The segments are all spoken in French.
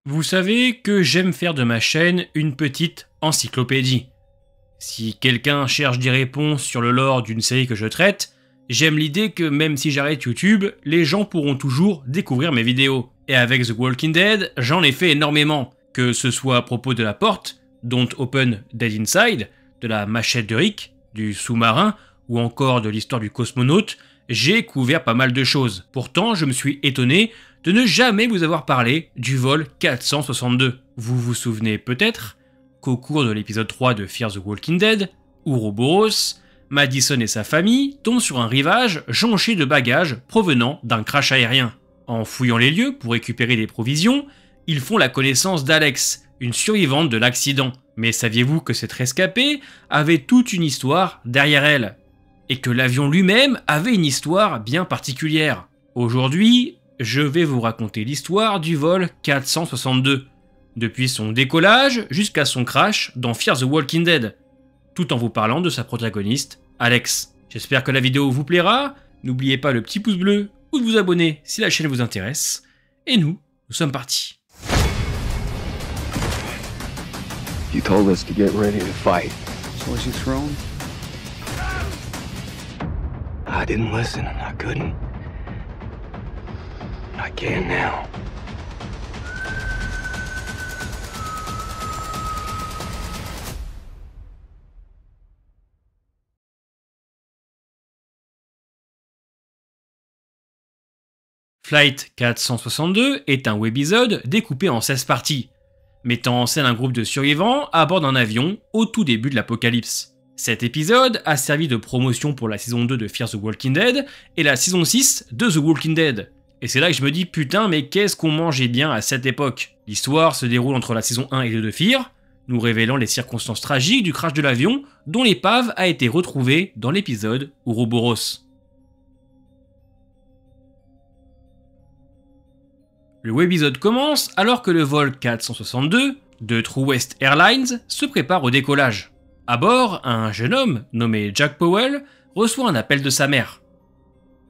Vous savez que j'aime faire de ma chaîne une petite encyclopédie. Si quelqu'un cherche des réponses sur le lore d'une série que je traite, j'aime l'idée que même si j'arrête YouTube, les gens pourront toujours découvrir mes vidéos. Et avec The Walking Dead, j'en ai fait énormément, que ce soit à propos de la porte, Don't Open Dead Inside, de la machette de Rick, du sous-marin, ou encore de l'histoire du cosmonaute, j'ai couvert pas mal de choses. Pourtant, je me suis étonné de ne jamais vous avoir parlé du vol 462. Vous vous souvenez peut-être qu'au cours de l'épisode 3 de Fear the Walking Dead, Ouroboros, Madison et sa famille tombent sur un rivage jonché de bagages provenant d'un crash aérien. En fouillant les lieux pour récupérer des provisions, ils font la connaissance d'Alex, une survivante de l'accident. Mais saviez-vous que cette rescapée avait toute une histoire derrière elle? Et que l'avion lui-même avait une histoire bien particulière. Aujourd'hui, je vais vous raconter l'histoire du vol 462, depuis son décollage jusqu'à son crash dans Fear the Walking Dead, tout en vous parlant de sa protagoniste, Alex. J'espère que la vidéo vous plaira, n'oubliez pas le petit pouce bleu ou de vous abonner si la chaîne vous intéresse, et nous sommes partis. You told us to get ready to fight. So was you thrown? I didn't listen and I couldn't. I can now. Flight 462 est un webisode découpé en 16 parties, mettant en scène un groupe de survivants à bord d'un avion au tout début de l'apocalypse. Cet épisode a servi de promotion pour la saison 2 de Fear the Walking Dead et la saison 6 de The Walking Dead. Et c'est là que je me dis putain mais qu'est-ce qu'on mangeait bien à cette époque. L'histoire se déroule entre la saison 1 et 2 de Fear, nous révélant les circonstances tragiques du crash de l'avion dont l'épave a été retrouvée dans l'épisode Ouroboros. Le webisode commence alors que le vol 462 de True West Airlines se prépare au décollage. À bord, un jeune homme nommé Jack Powell reçoit un appel de sa mère.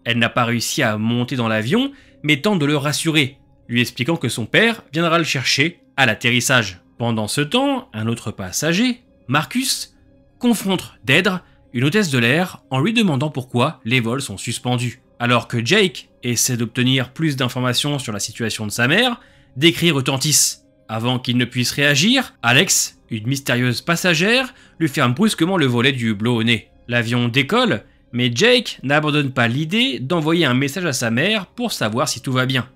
Elle n'a pas réussi à monter dans l'avion, mais tente de le rassurer, lui expliquant que son père viendra le chercher à l'atterrissage. Pendant ce temps, un autre passager, Marcus, confronte Deidre, une hôtesse de l'air, en lui demandant pourquoi les vols sont suspendus. Alors que Jake essaie d'obtenir plus d'informations sur la situation de sa mère, des cris retentissent. Avant qu'il ne puisse réagir, Alex, une mystérieuse passagère, lui ferme brusquement le volet du hublot au nez. L'avion décolle, mais Jake n'abandonne pas l'idée d'envoyer un message à sa mère pour savoir si tout va bien.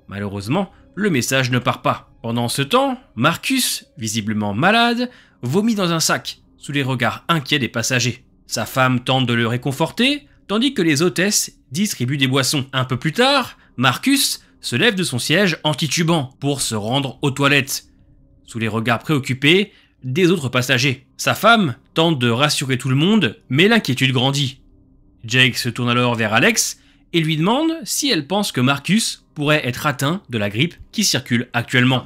Malheureusement, le message ne part pas. Pendant ce temps, Marcus, visiblement malade, vomit dans un sac, sous les regards inquiets des passagers. Sa femme tente de le réconforter, tandis que les hôtesses distribuent des boissons. Un peu plus tard, Marcus se lève de son siège en titubant pour se rendre aux toilettes, sous les regards préoccupés des autres passagers. Sa femme tente de rassurer tout le monde, mais l'inquiétude grandit. Jake se tourne alors vers Alex et lui demande si elle pense que Marcus pourrait être atteint de la grippe qui circule actuellement.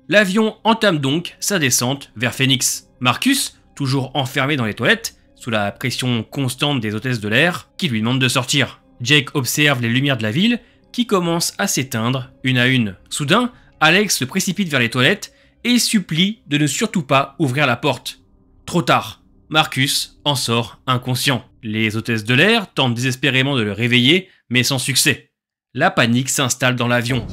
L'avion entame donc sa descente vers Phoenix. Marcus, toujours enfermé dans les toilettes, sous la pression constante des hôtesses de l'air, qui lui demandent de sortir. Jake observe les lumières de la ville qui commencent à s'éteindre une à une. Soudain, Alex se précipite vers les toilettes et supplie de ne surtout pas ouvrir la porte. Trop tard, Marcus en sort inconscient. Les hôtesses de l'air tentent désespérément de le réveiller, mais sans succès. La panique s'installe dans l'avion.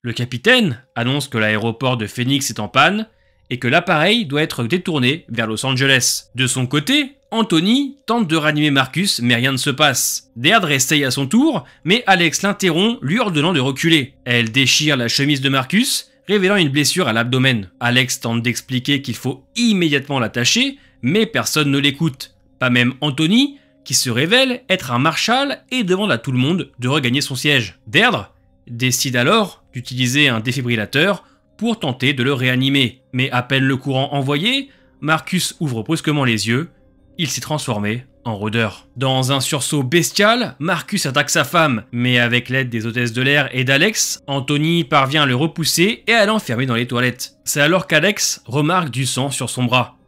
Le capitaine annonce que l'aéroport de Phoenix est en panne et que l'appareil doit être détourné vers Los Angeles. De son côté, Anthony tente de ranimer Marcus, mais rien ne se passe. Deirdre essaye à son tour, mais Alex l'interrompt, lui ordonnant de reculer. Elle déchire la chemise de Marcus, révélant une blessure à l'abdomen. Alex tente d'expliquer qu'il faut immédiatement l'attacher, mais personne ne l'écoute. Pas même Anthony, qui se révèle être un marshal et demande à tout le monde de regagner son siège. Deirdre décide alors d'utiliser un défibrillateur pour tenter de le réanimer. Mais à peine le courant envoyé, Marcus ouvre brusquement les yeux, il s'est transformé en rôdeur. Dans un sursaut bestial, Marcus attaque sa femme, mais avec l'aide des hôtesses de l'air et d'Alex, Anthony parvient à le repousser et à l'enfermer dans les toilettes. C'est alors qu'Alex remarque du sang sur son bras.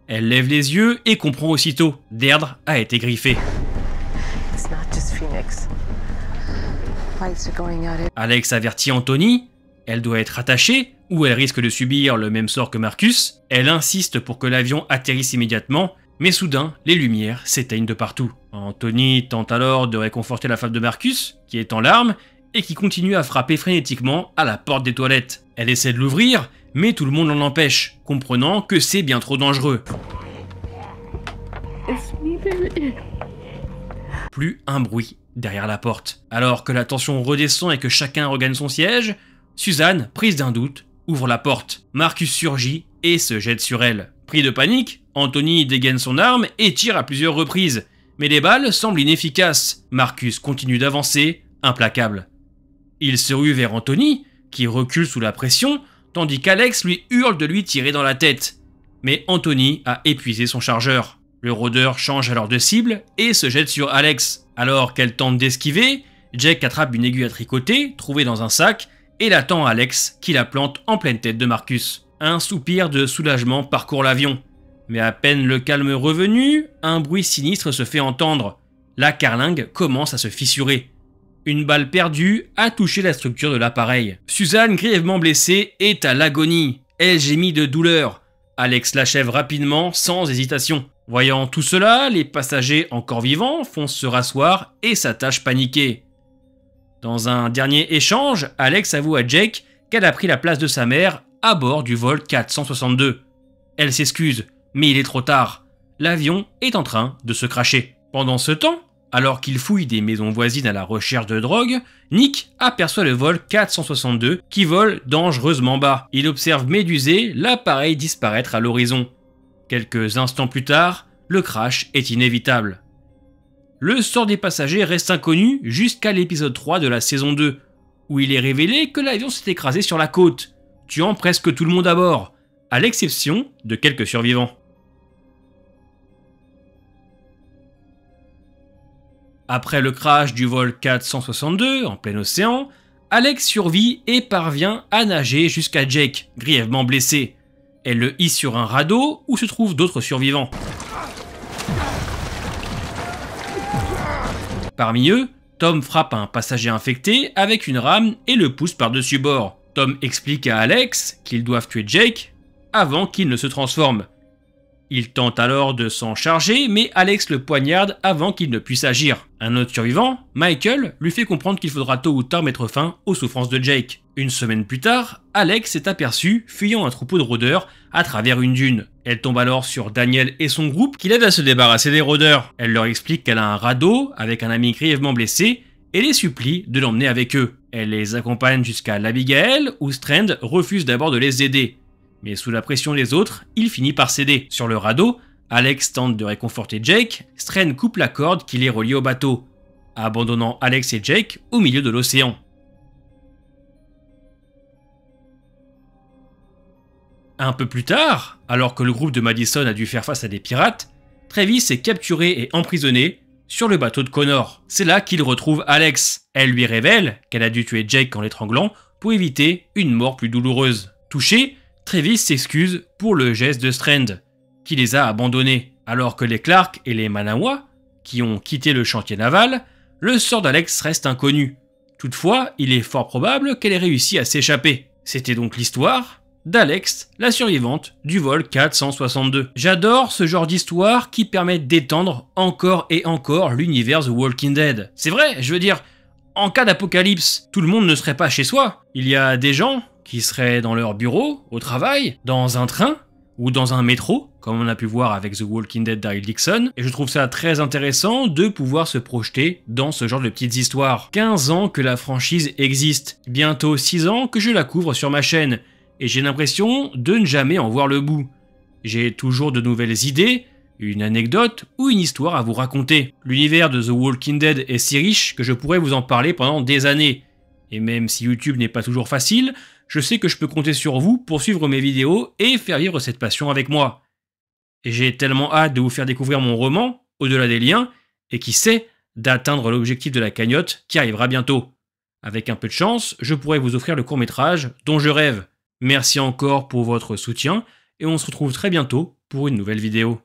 Elle lève les yeux et comprend aussitôt, Deirdre a été griffée. It's not just Phoenix. Lights are going out. Alex avertit Anthony, elle doit être attachée ou elle risque de subir le même sort que Marcus. Elle insiste pour que l'avion atterrisse immédiatement, mais soudain, les lumières s'éteignent de partout. Anthony tente alors de réconforter la femme de Marcus, qui est en larmes, et qui continue à frapper frénétiquement à la porte des toilettes. Elle essaie de l'ouvrir, mais tout le monde l'en empêche, comprenant que c'est bien trop dangereux. It's me, baby. Plus un bruit derrière la porte. Alors que la tension redescend et que chacun regagne son siège, Suzanne, prise d'un doute, ouvre la porte. Marcus surgit et se jette sur elle. Pris de panique, Anthony dégaine son arme et tire à plusieurs reprises. Mais les balles semblent inefficaces. Marcus continue d'avancer, implacable. Il se rue vers Anthony, qui recule sous la pression, tandis qu'Alex lui hurle de lui tirer dans la tête. Mais Anthony a épuisé son chargeur. Le rôdeur change alors de cible et se jette sur Alex. Alors qu'elle tente d'esquiver, Jake attrape une aiguille à tricoter, trouvée dans un sac, et la tend à Alex, qui la plante en pleine tête de Marcus. Un soupir de soulagement parcourt l'avion. Mais à peine le calme revenu, un bruit sinistre se fait entendre. La carlingue commence à se fissurer. Une balle perdue a touché la structure de l'appareil. Suzanne, grièvement blessée, est à l'agonie. Elle gémit de douleur. Alex l'achève rapidement, sans hésitation. Voyant tout cela, les passagers encore vivants foncent se rasseoir et s'attachent paniqués. Dans un dernier échange, Alex avoue à Jake qu'elle a pris la place de sa mère à bord du vol 462. Elle s'excuse, mais il est trop tard. L'avion est en train de se crasher. Pendant ce temps, alors qu'il fouille des maisons voisines à la recherche de drogue, Nick aperçoit le vol 462 qui vole dangereusement bas. Il observe médusé l'appareil disparaître à l'horizon. Quelques instants plus tard, le crash est inévitable. Le sort des passagers reste inconnu jusqu'à l'épisode 3 de la saison 2, où il est révélé que l'avion s'est écrasé sur la côte, tuant presque tout le monde à bord, à l'exception de quelques survivants. Après le crash du vol 462 en plein océan, Alex survit et parvient à nager jusqu'à Jake, grièvement blessé. Elle le hisse sur un radeau où se trouvent d'autres survivants. Parmi eux, Tom frappe un passager infecté avec une rame et le pousse par-dessus bord. Tom explique à Alex qu'ils doivent tuer Jake avant qu'il ne se transforme. Il tente alors de s'en charger, mais Alex le poignarde avant qu'il ne puisse agir. Un autre survivant, Michael, lui fait comprendre qu'il faudra tôt ou tard mettre fin aux souffrances de Jake. Une semaine plus tard, Alex est aperçue fuyant un troupeau de rôdeurs à travers une dune. Elle tombe alors sur Daniel et son groupe qui l'aident à se débarrasser des rôdeurs. Elle leur explique qu'elle a un radeau avec un ami grièvement blessé et les supplie de l'emmener avec eux. Elle les accompagne jusqu'à l'Abigail où Strand refuse d'abord de les aider. Mais sous la pression des autres, il finit par céder. Sur le radeau, Alex tente de réconforter Jake, Strand coupe la corde qui les relie au bateau, abandonnant Alex et Jake au milieu de l'océan. Un peu plus tard, alors que le groupe de Madison a dû faire face à des pirates, Travis est capturé et emprisonné sur le bateau de Connor. C'est là qu'il retrouve Alex. Elle lui révèle qu'elle a dû tuer Jake en l'étranglant pour éviter une mort plus douloureuse. Touché, Travis s'excuse pour le geste de Strand, qui les a abandonnés. Alors que les Clark et les Manawa, qui ont quitté le chantier naval, le sort d'Alex reste inconnu. Toutefois, il est fort probable qu'elle ait réussi à s'échapper. C'était donc l'histoire d'Alex, la survivante du vol 462. J'adore ce genre d'histoire qui permet d'étendre encore et encore l'univers The Walking Dead. C'est vrai, je veux dire, en cas d'apocalypse, tout le monde ne serait pas chez soi. Il y a des gens qui seraient dans leur bureau, au travail, dans un train ou dans un métro, comme on a pu voir avec The Walking Dead d'Daryl Dixon, et je trouve ça très intéressant de pouvoir se projeter dans ce genre de petites histoires. 15 ans que la franchise existe, bientôt 6 ans que je la couvre sur ma chaîne, et j'ai l'impression de ne jamais en voir le bout. J'ai toujours de nouvelles idées, une anecdote ou une histoire à vous raconter. L'univers de The Walking Dead est si riche que je pourrais vous en parler pendant des années. Et même si YouTube n'est pas toujours facile, je sais que je peux compter sur vous pour suivre mes vidéos et faire vivre cette passion avec moi. Et j'ai tellement hâte de vous faire découvrir mon roman, Au-delà des liens, et qui sait, d'atteindre l'objectif de la cagnotte qui arrivera bientôt. Avec un peu de chance, je pourrais vous offrir le court-métrage dont je rêve. Merci encore pour votre soutien, et on se retrouve très bientôt pour une nouvelle vidéo.